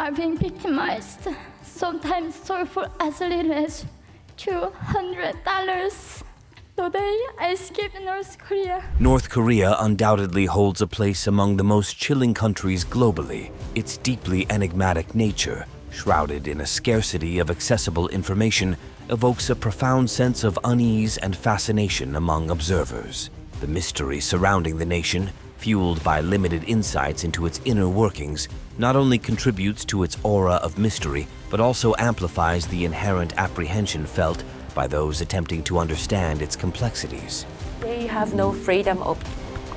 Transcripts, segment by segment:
I've been victimized, sometimes sold for as little as $200. Today, I escaped North Korea. North Korea undoubtedly holds a place among the most chilling countries globally. Its deeply enigmatic nature, shrouded in a scarcity of accessible information, evokes a profound sense of unease and fascination among observers. The mystery surrounding the nation, fueled by limited insights into its inner workings, not only contributes to its aura of mystery, but also amplifies the inherent apprehension felt by those attempting to understand its complexities. They have no freedom of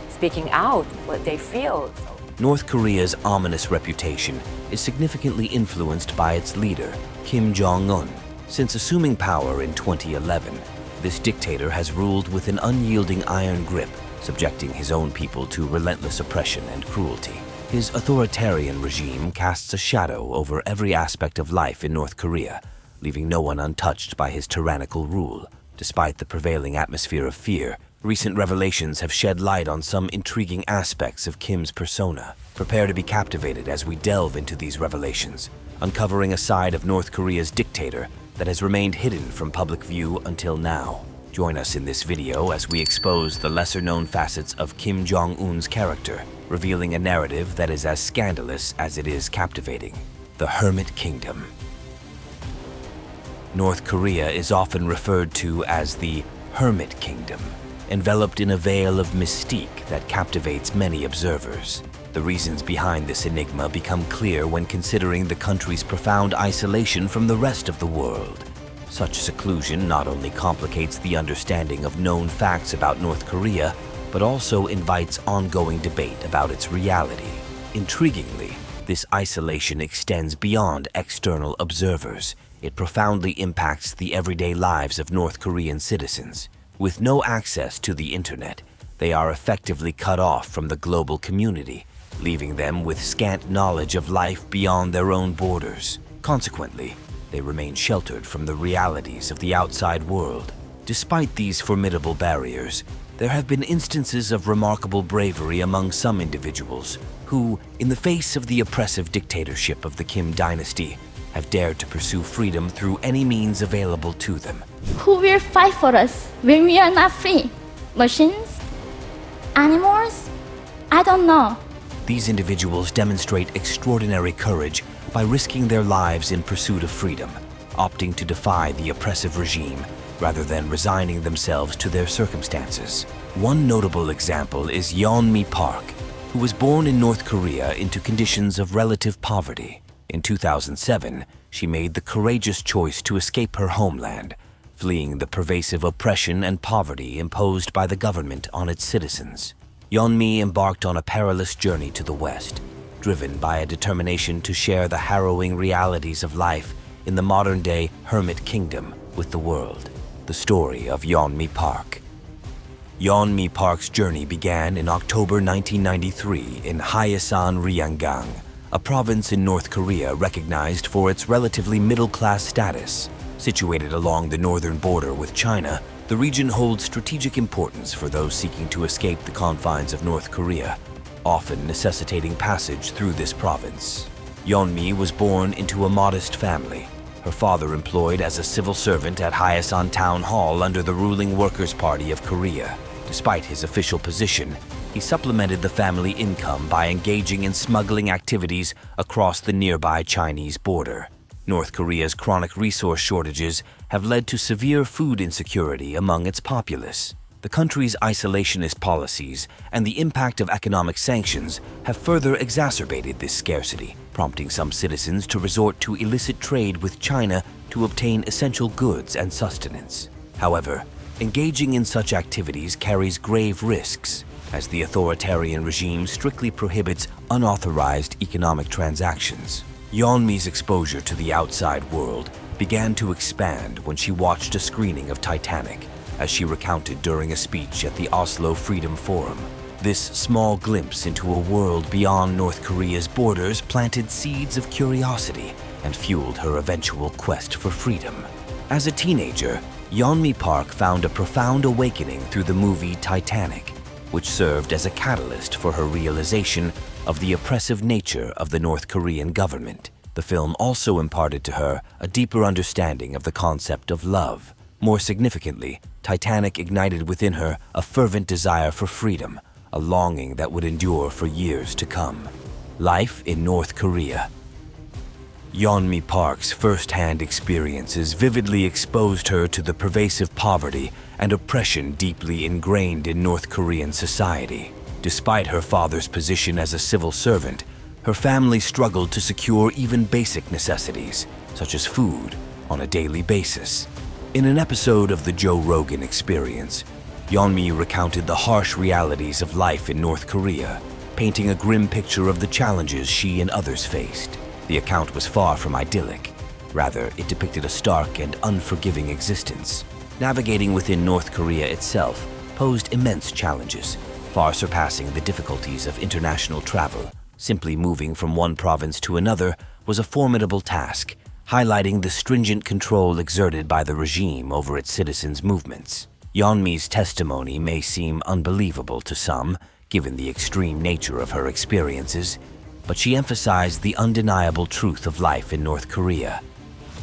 speaking out what they feel. North Korea's ominous reputation is significantly influenced by its leader, Kim Jong-un. Since assuming power in 2011, this dictator has ruled with an unyielding iron grip, subjecting his own people to relentless oppression and cruelty. His authoritarian regime casts a shadow over every aspect of life in North Korea, leaving no one untouched by his tyrannical rule. Despite the prevailing atmosphere of fear, recent revelations have shed light on some intriguing aspects of Kim's persona. Prepare to be captivated as we delve into these revelations, uncovering a side of North Korea's dictator that has remained hidden from public view until now. Join us in this video as we expose the lesser-known facets of Kim Jong-un's character, revealing a narrative that is as scandalous as it is captivating. The Hermit Kingdom. North Korea is often referred to as the Hermit Kingdom, enveloped in a veil of mystique that captivates many observers. The reasons behind this enigma become clear when considering the country's profound isolation from the rest of the world. Such seclusion not only complicates the understanding of known facts about North Korea, but also invites ongoing debate about its reality. Intriguingly, this isolation extends beyond external observers. It profoundly impacts the everyday lives of North Korean citizens. With no access to the internet, they are effectively cut off from the global community, leaving them with scant knowledge of life beyond their own borders. Consequently, they remain sheltered from the realities of the outside world. Despite these formidable barriers, there have been instances of remarkable bravery among some individuals who, in the face of the oppressive dictatorship of the Kim dynasty, have dared to pursue freedom through any means available to them. Who will fight for us when we are not free? Machines? Animals? I don't know. These individuals demonstrate extraordinary courage by risking their lives in pursuit of freedom, opting to defy the oppressive regime rather than resigning themselves to their circumstances. One notable example is Yeon-mi Park, who was born in North Korea into conditions of relative poverty. In 2007, she made the courageous choice to escape her homeland, fleeing the pervasive oppression and poverty imposed by the government on its citizens. Yeon-mi embarked on a perilous journey to the West, driven by a determination to share the harrowing realities of life in the modern-day Hermit Kingdom with the world. The story of Yeon-mi Park. Yeon-mi Park's journey began in October 1993 in Haesan Ryanggang, a province in North Korea recognized for its relatively middle-class status. Situated along the northern border with China, the region holds strategic importance for those seeking to escape the confines of North Korea, often necessitating passage through this province. Yeon-mi was born into a modest family. Her father employed as a civil servant at Haesan Town Hall under the ruling Workers' Party of Korea. Despite his official position, he supplemented the family income by engaging in smuggling activities across the nearby Chinese border. North Korea's chronic resource shortages have led to severe food insecurity among its populace. The country's isolationist policies and the impact of economic sanctions have further exacerbated this scarcity, prompting some citizens to resort to illicit trade with China to obtain essential goods and sustenance. However, engaging in such activities carries grave risks, as the authoritarian regime strictly prohibits unauthorized economic transactions. Yeon-mi's exposure to the outside world began to expand when she watched a screening of Titanic, as she recounted during a speech at the Oslo Freedom Forum. This small glimpse into a world beyond North Korea's borders planted seeds of curiosity and fueled her eventual quest for freedom. As a teenager, Yeon-mi Park found a profound awakening through the movie Titanic, which served as a catalyst for her realization of the oppressive nature of the North Korean government. The film also imparted to her a deeper understanding of the concept of love. More significantly, Titanic ignited within her a fervent desire for freedom, a longing that would endure for years to come. Life in North Korea. Yeonmi Park's first-hand experiences vividly exposed her to the pervasive poverty and oppression deeply ingrained in North Korean society. Despite her father's position as a civil servant, her family struggled to secure even basic necessities, such as food, on a daily basis. In an episode of The Joe Rogan Experience, Yeonmi recounted the harsh realities of life in North Korea, painting a grim picture of the challenges she and others faced. The account was far from idyllic. Rather, it depicted a stark and unforgiving existence. Navigating within North Korea itself posed immense challenges, far surpassing the difficulties of international travel. Simply moving from one province to another was a formidable task, highlighting the stringent control exerted by the regime over its citizens' movements. Yeonmi's testimony may seem unbelievable to some, given the extreme nature of her experiences, but she emphasized the undeniable truth of life in North Korea,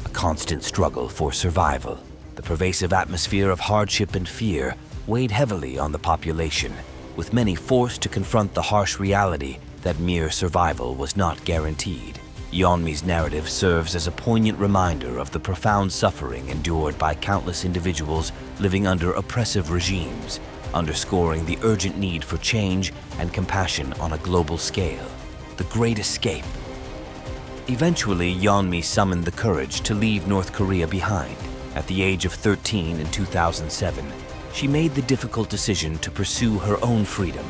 a constant struggle for survival. The pervasive atmosphere of hardship and fear weighed heavily on the population, with many forced to confront the harsh reality that mere survival was not guaranteed. Yeonmi's narrative serves as a poignant reminder of the profound suffering endured by countless individuals living under oppressive regimes, underscoring the urgent need for change and compassion on a global scale. The Great Escape. Eventually, Yeonmi summoned the courage to leave North Korea behind. At the age of 13 in 2007, she made the difficult decision to pursue her own freedom,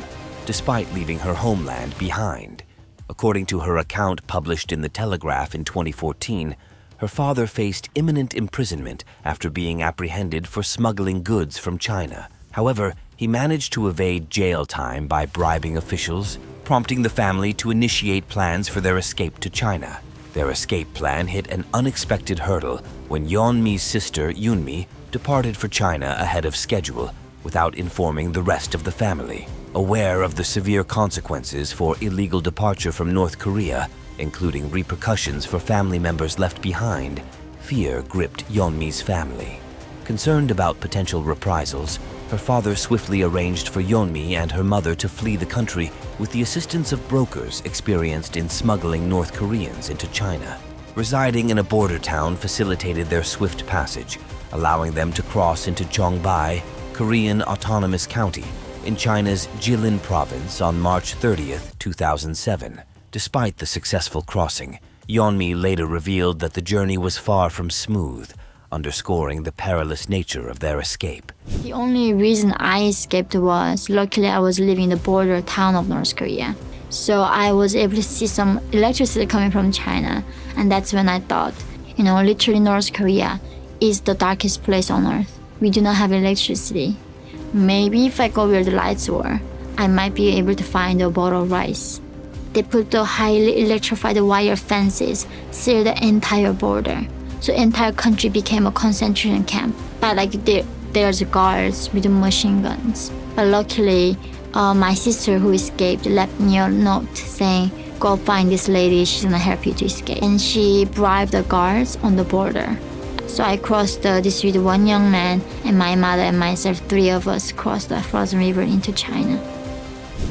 despite leaving her homeland behind. According to her account published in The Telegraph in 2014, her father faced imminent imprisonment after being apprehended for smuggling goods from China. However, he managed to evade jail time by bribing officials, prompting the family to initiate plans for their escape to China. Their escape plan hit an unexpected hurdle when Yeonmi's sister, Yoonmi, departed for China ahead of schedule without informing the rest of the family. Aware of the severe consequences for illegal departure from North Korea, including repercussions for family members left behind, fear gripped Yeonmi's family. Concerned about potential reprisals, her father swiftly arranged for Yeonmi and her mother to flee the country with the assistance of brokers experienced in smuggling North Koreans into China. Residing in a border town facilitated their swift passage, allowing them to cross into Jong-un, Korean Autonomous County, in China's Jilin province on March 30, 2007. Despite the successful crossing, Yeonmi later revealed that the journey was far from smooth, underscoring the perilous nature of their escape. The only reason I escaped was, luckily I was living in the border town of North Korea. So I was able to see some electricity coming from China. And that's when I thought, literally North Korea is the darkest place on earth. We do not have electricity. Maybe if I go where the lights were, I might be able to find a bowl of rice. They put the highly electrified wire fences, seal the entire border. So entire country became a concentration camp. But there's guards with machine guns. But luckily, my sister who escaped left me a note saying, "Go find this lady, she's gonna help you to escape." And she bribed the guards on the border. So I crossed this with one young man, and my mother and myself, 3 of us crossed the frozen river into China.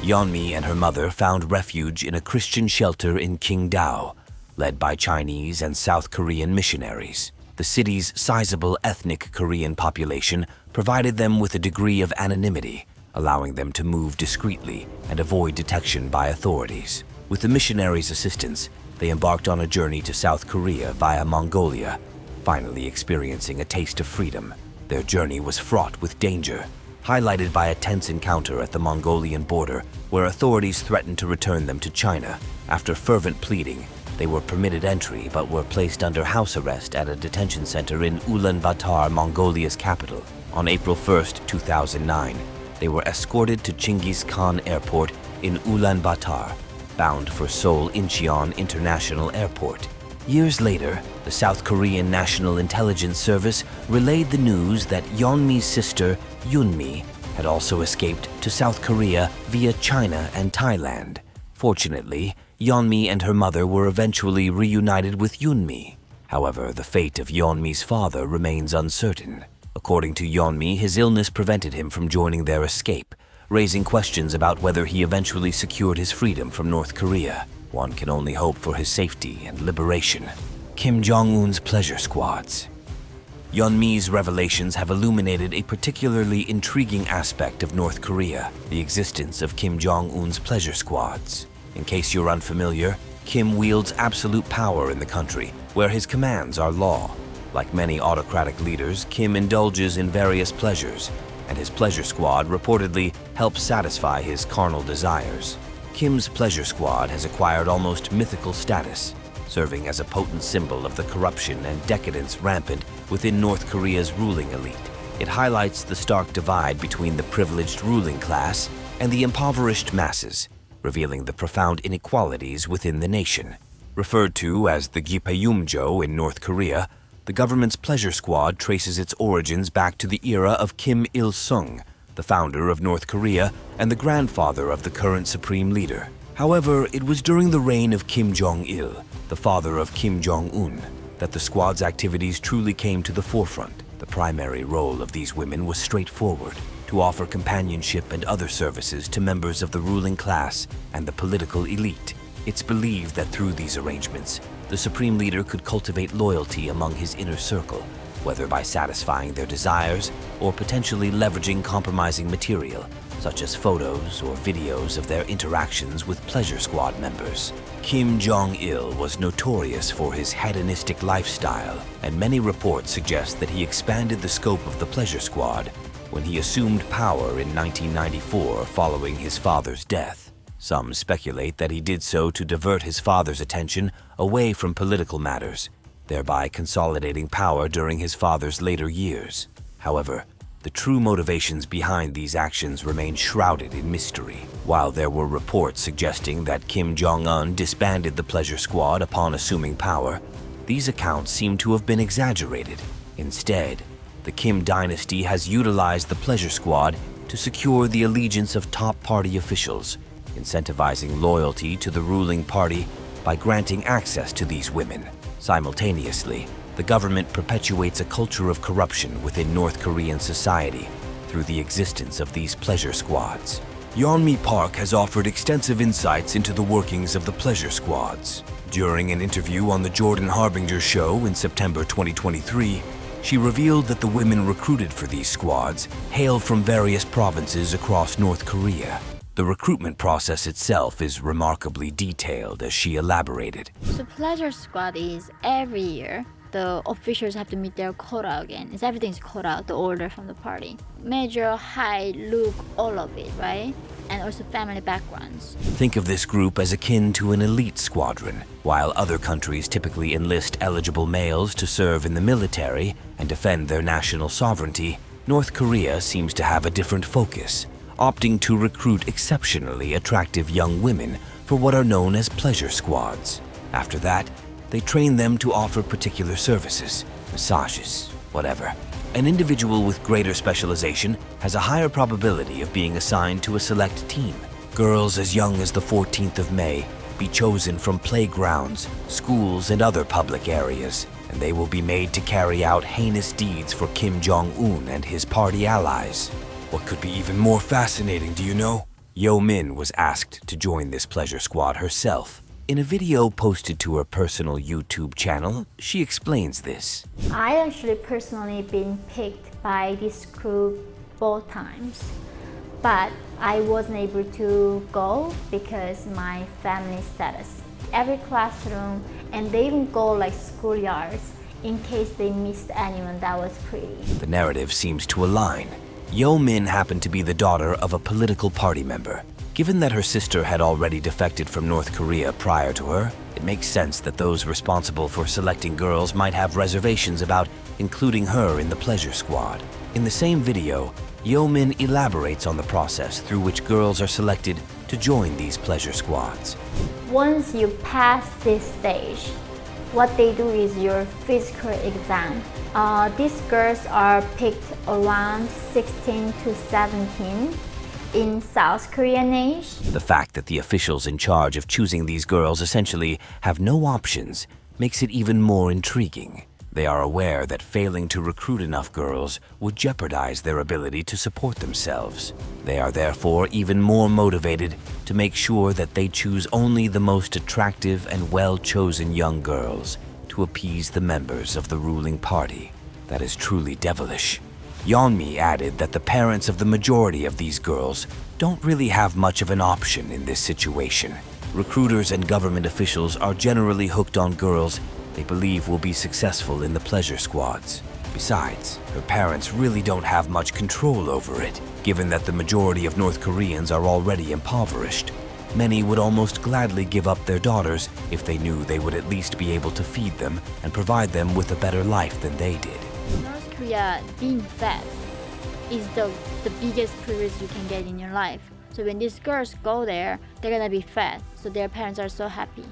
Yeonmi and her mother found refuge in a Christian shelter in Qingdao, led by Chinese and South Korean missionaries. The city's sizable ethnic Korean population provided them with a degree of anonymity, allowing them to move discreetly and avoid detection by authorities. With the missionaries' assistance, they embarked on a journey to South Korea via Mongolia, finally experiencing a taste of freedom. Their journey was fraught with danger, highlighted by a tense encounter at the Mongolian border where authorities threatened to return them to China. After fervent pleading, they were permitted entry but were placed under house arrest at a detention center in Ulaanbaatar, Mongolia's capital. On April 1, 2009, they were escorted to Chinggis Khan Airport in Ulaanbaatar, bound for Seoul Incheon International Airport. Years later, the South Korean National Intelligence Service relayed the news that Yeonmi's sister, Yoonmi, had also escaped to South Korea via China and Thailand. Fortunately, Yeonmi and her mother were eventually reunited with Yoonmi. However, the fate of Yeonmi's father remains uncertain. According to Yeonmi, his illness prevented him from joining their escape, raising questions about whether he eventually secured his freedom from North Korea. One can only hope for his safety and liberation. Kim Jong-un's pleasure squads. Yeonmi's revelations have illuminated a particularly intriguing aspect of North Korea, the existence of Kim Jong-un's pleasure squads. In case you're unfamiliar, Kim wields absolute power in the country, where his commands are law. Like many autocratic leaders, Kim indulges in various pleasures, and his pleasure squad reportedly helps satisfy his carnal desires. Kim's pleasure squad has acquired almost mythical status, serving as a potent symbol of the corruption and decadence rampant within North Korea's ruling elite. It highlights the stark divide between the privileged ruling class and the impoverished masses, revealing the profound inequalities within the nation. Referred to as the Gipayumjo in North Korea, the government's pleasure squad traces its origins back to the era of Kim Il-sung, the founder of North Korea and the grandfather of the current supreme leader. However, it was during the reign of Kim Jong-il, the father of Kim Jong-un, that the squad's activities truly came to the forefront. The primary role of these women was straightforward: to offer companionship and other services to members of the ruling class and the political elite. It's believed that through these arrangements, the supreme leader could cultivate loyalty among his inner circle, whether by satisfying their desires or potentially leveraging compromising material, such as photos or videos of their interactions with pleasure squad members. Kim Jong-il was notorious for his hedonistic lifestyle, and many reports suggest that he expanded the scope of the pleasure squad when he assumed power in 1994 following his father's death. Some speculate that he did so to divert his father's attention away from political matters, thereby consolidating power during his father's later years. However, the true motivations behind these actions remain shrouded in mystery. While there were reports suggesting that Kim Jong-un disbanded the pleasure squad upon assuming power, these accounts seem to have been exaggerated. Instead, the Kim dynasty has utilized the pleasure squad to secure the allegiance of top party officials, incentivizing loyalty to the ruling party by granting access to these women. Simultaneously, the government perpetuates a culture of corruption within North Korean society through the existence of these pleasure squads. Yeonmi Park has offered extensive insights into the workings of the pleasure squads. During an interview on the Jordan Harbinger show in September 2023, she revealed that the women recruited for these squads hail from various provinces across North Korea. The recruitment process itself is remarkably detailed, as she elaborated. So pleasure squad is every year the officials have to meet their quota again. It's everything's quota, the order from the party. Major, height, look, all of it, right? And also family backgrounds. Think of this group as akin to an elite squadron. While other countries typically enlist eligible males to serve in the military and defend their national sovereignty, North Korea seems to have a different focus, opting to recruit exceptionally attractive young women for what are known as pleasure squads. After that, they train them to offer particular services, massages, whatever. An individual with greater specialization has a higher probability of being assigned to a select team. Girls as young as the 14th of May be chosen from playgrounds, schools, and other public areas, and they will be made to carry out heinous deeds for Kim Jong-un and his party allies. What could be even more fascinating, do you know? Yeomin was asked to join this pleasure squad herself. In a video posted to her personal YouTube channel, she explains this. I actually personally been picked by this group both times, but I wasn't able to go because my family status. Every classroom, and they even go like schoolyards in case they missed anyone that was pretty. The narrative seems to align. Yeomin happened to be the daughter of a political party member. Given that her sister had already defected from North Korea prior to her, it makes sense that those responsible for selecting girls might have reservations about including her in the pleasure squad. In the same video, Yeomin elaborates on the process through which girls are selected to join these pleasure squads. Once you pass this stage, what they do is your physical exam. These girls are picked around 16 to 17, in South Korean age. The fact that the officials in charge of choosing these girls essentially have no options makes it even more intriguing. They are aware that failing to recruit enough girls would jeopardize their ability to support themselves. They are therefore even more motivated to make sure that they choose only the most attractive and well-chosen young girls to appease the members of the ruling party. That is truly devilish. Yeonmi added that the parents of the majority of these girls don't really have much of an option in this situation. Recruiters and government officials are generally hooked on girls they believe will be successful in the pleasure squads. Besides, her parents really don't have much control over it, given that the majority of North Koreans are already impoverished. Many would almost gladly give up their daughters if they knew they would at least be able to feed them and provide them with a better life than they did. In North Korea, being fat is the biggest privilege you can get in your life. So when these girls go there, they're gonna be fat. So their parents are so happy.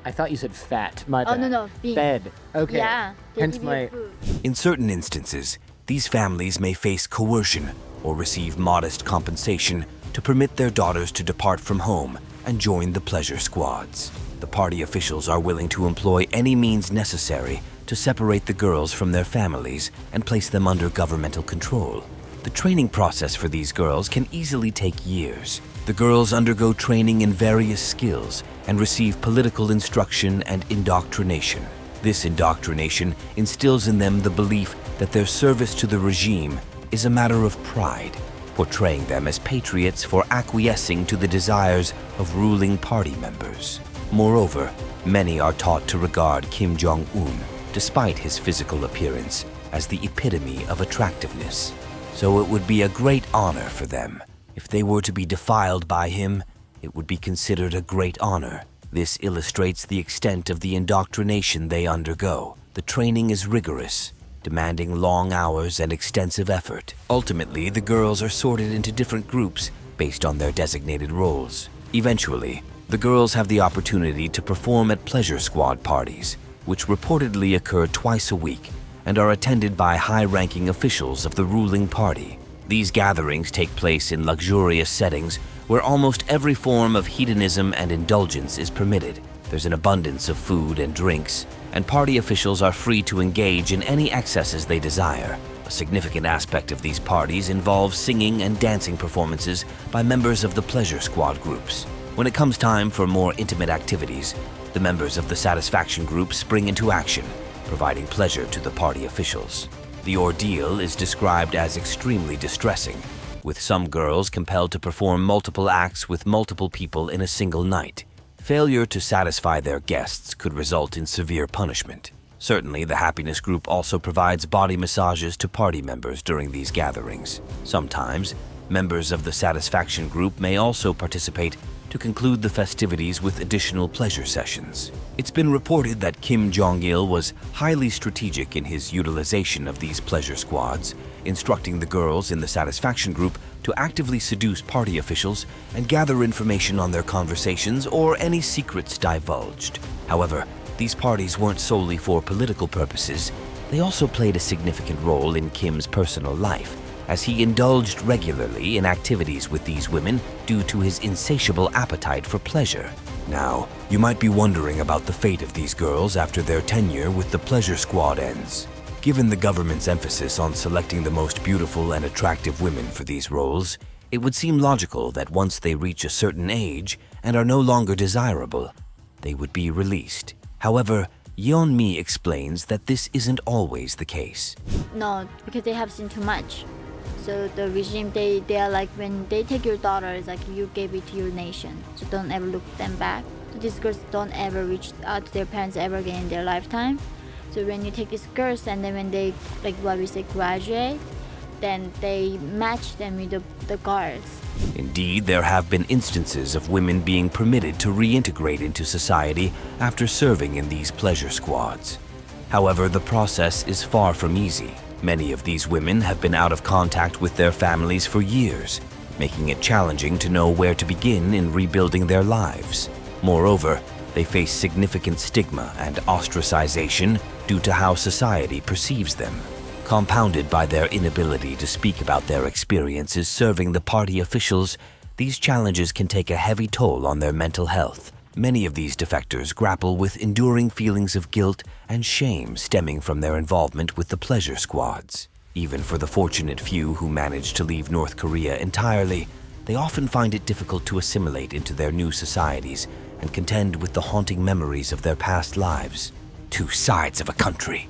I thought you said fat. My bad. No, being Fed. Okay. Yeah, they Hence give you my. food. In certain instances, these families may face coercion or receive modest compensation to permit their daughters to depart from home and join the pleasure squads. The party officials are willing to employ any means necessary to separate the girls from their families and place them under governmental control. The training process for these girls can easily take years. The girls undergo training in various skills and receive political instruction and indoctrination. This indoctrination instills in them the belief that their service to the regime is a matter of pride, portraying them as patriots for acquiescing to the desires of ruling party members. Moreover, many are taught to regard Kim Jong-un, despite his physical appearance, as the epitome of attractiveness. So it would be a great honor for them. If they were to be defiled by him, it would be considered a great honor. This illustrates the extent of the indoctrination they undergo. The training is rigorous, demanding long hours and extensive effort. Ultimately, the girls are sorted into different groups based on their designated roles. Eventually, the girls have the opportunity to perform at pleasure squad parties, which reportedly occur twice a week and are attended by high-ranking officials of the ruling party. These gatherings take place in luxurious settings where almost every form of hedonism and indulgence is permitted. There's an abundance of food and drinks, and party officials are free to engage in any excesses they desire. A significant aspect of these parties involves singing and dancing performances by members of the pleasure squad groups. When it comes time for more intimate activities, the members of the satisfaction group spring into action, providing pleasure to the party officials. The ordeal is described as extremely distressing, with some girls compelled to perform multiple acts with multiple people in a single night. Failure to satisfy their guests could result in severe punishment. Certainly, the happiness group also provides body massages to party members during these gatherings. Sometimes, members of the satisfaction group may also participate to conclude the festivities with additional pleasure sessions. It's been reported that Kim Jong-il was highly strategic in his utilization of these pleasure squads, instructing the girls in the satisfaction group to actively seduce party officials and gather information on their conversations or any secrets divulged. However, these parties weren't solely for political purposes. They also played a significant role in Kim's personal life, as he indulged regularly in activities with these women due to his insatiable appetite for pleasure. Now, you might be wondering about the fate of these girls after their tenure with the pleasure squad ends. Given the government's emphasis on selecting the most beautiful and attractive women for these roles, it would seem logical that once they reach a certain age and are no longer desirable, they would be released. However, Yeonmi explains that this isn't always the case. No, because they have seen too much. So the regime, they are like, when they take your daughter, it's like you gave it to your nation. So don't ever look them back. So these girls don't ever reach out to their parents ever again in their lifetime. So when you take these girls and then when they, like what we say, graduate, then they match them with the guards. Indeed, there have been instances of women being permitted to reintegrate into society after serving in these pleasure squads. However, the process is far from easy. Many of these women have been out of contact with their families for years, making it challenging to know where to begin in rebuilding their lives. Moreover, they face significant stigma and ostracization due to how society perceives them. Compounded by their inability to speak about their experiences serving the party officials, these challenges can take a heavy toll on their mental health. Many of these defectors grapple with enduring feelings of guilt and shame stemming from their involvement with the pleasure squads. Even for the fortunate few who manage to leave North Korea entirely, they often find it difficult to assimilate into their new societies and contend with the haunting memories of their past lives. Two sides of a country.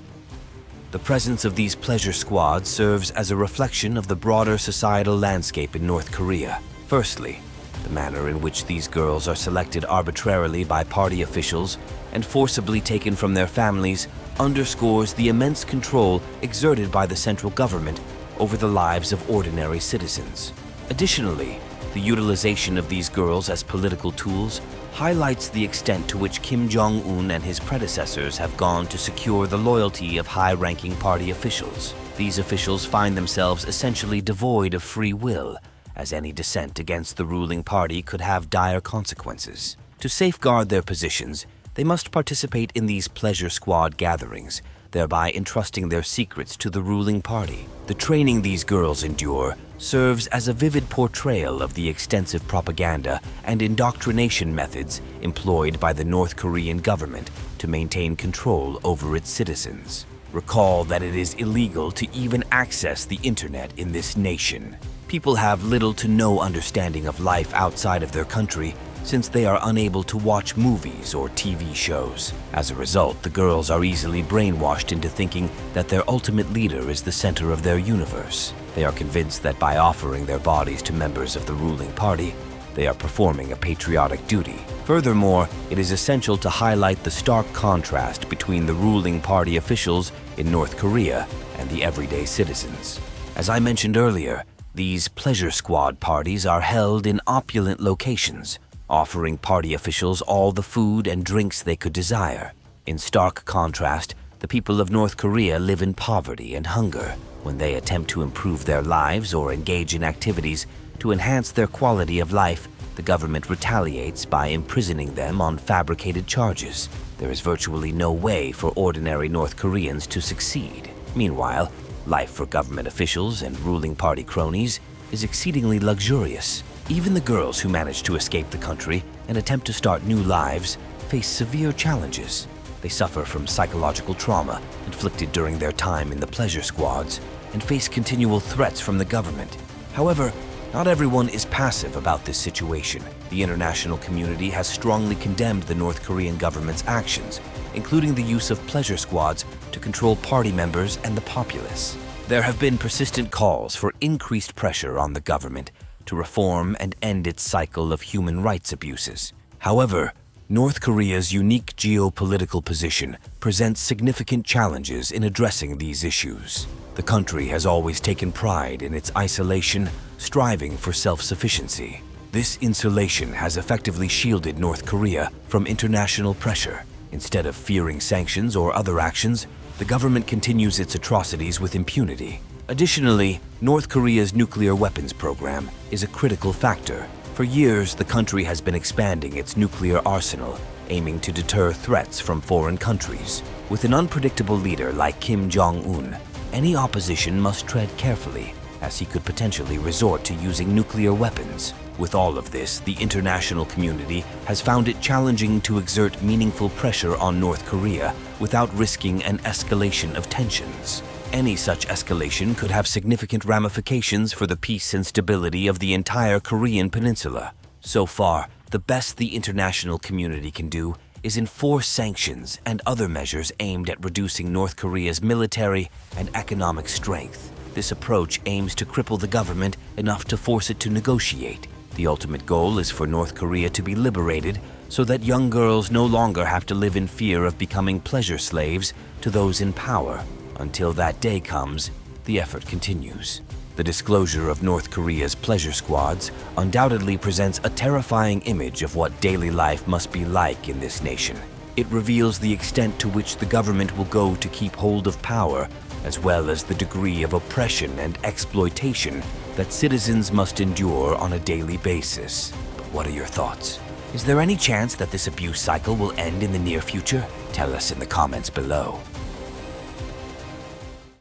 The presence of these pleasure squads serves as a reflection of the broader societal landscape in North Korea. Firstly, the manner in which these girls are selected arbitrarily by party officials and forcibly taken from their families underscores the immense control exerted by the central government over the lives of ordinary citizens. Additionally, the utilization of these girls as political tools highlights the extent to which Kim Jong-un and his predecessors have gone to secure the loyalty of high-ranking party officials. These officials find themselves essentially devoid of free will, as any dissent against the ruling party could have dire consequences. To safeguard their positions, they must participate in these pleasure squad gatherings, thereby entrusting their secrets to the ruling party. The training these girls endure serves as a vivid portrayal of the extensive propaganda and indoctrination methods employed by the North Korean government to maintain control over its citizens. Recall that it is illegal to even access the internet in this nation. People have little to no understanding of life outside of their country since they are unable to watch movies or TV shows. As a result, the girls are easily brainwashed into thinking that their ultimate leader is the center of their universe. They are convinced that by offering their bodies to members of the ruling party, they are performing a patriotic duty. Furthermore, it is essential to highlight the stark contrast between the ruling party officials in North Korea and the everyday citizens. As I mentioned earlier, these pleasure squad parties are held in opulent locations, offering party officials all the food and drinks they could desire. In stark contrast, the people of North Korea live in poverty and hunger. When they attempt to improve their lives or engage in activities to enhance their quality of life, the government retaliates by imprisoning them on fabricated charges. There is virtually no way for ordinary North Koreans to succeed. Meanwhile, life for government officials and ruling party cronies is exceedingly luxurious. Even the girls who manage to escape the country and attempt to start new lives face severe challenges. They suffer from psychological trauma inflicted during their time in the pleasure squads and face continual threats from the government. However, not everyone is passive about this situation. The international community has strongly condemned the North Korean government's actions, including the use of pleasure squads to control party members and the populace. There have been persistent calls for increased pressure on the government to reform and end its cycle of human rights abuses. However, North Korea's unique geopolitical position presents significant challenges in addressing these issues. The country has always taken pride in its isolation, striving for self-sufficiency. This insulation has effectively shielded North Korea from international pressure. Instead of fearing sanctions or other actions, the government continues its atrocities with impunity. Additionally, North Korea's nuclear weapons program is a critical factor. For years, the country has been expanding its nuclear arsenal, aiming to deter threats from foreign countries. With an unpredictable leader like Kim Jong-un, any opposition must tread carefully, as he could potentially resort to using nuclear weapons. With all of this, the international community has found it challenging to exert meaningful pressure on North Korea without risking an escalation of tensions. Any such escalation could have significant ramifications for the peace and stability of the entire Korean peninsula. So far, the best the international community can do is enforce sanctions and other measures aimed at reducing North Korea's military and economic strength. This approach aims to cripple the government enough to force it to negotiate. The ultimate goal is for North Korea to be liberated so that young girls no longer have to live in fear of becoming pleasure slaves to those in power. Until that day comes, the effort continues. The disclosure of North Korea's pleasure squads undoubtedly presents a terrifying image of what daily life must be like in this nation. It reveals the extent to which the government will go to keep hold of power, as well as the degree of oppression and exploitation that citizens must endure on a daily basis. But what are your thoughts? Is there any chance that this abuse cycle will end in the near future? Tell us in the comments below.